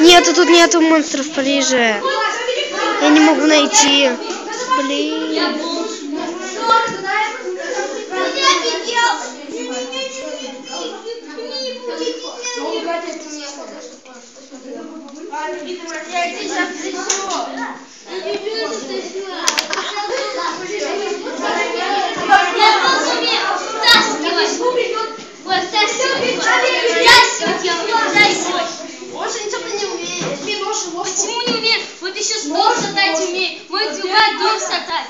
Нету, тут нету монстров в Париже. Я не могу найти. Блин. Почему не умеет? Вот еще стол шатать умеет. Мой другой дом шатать.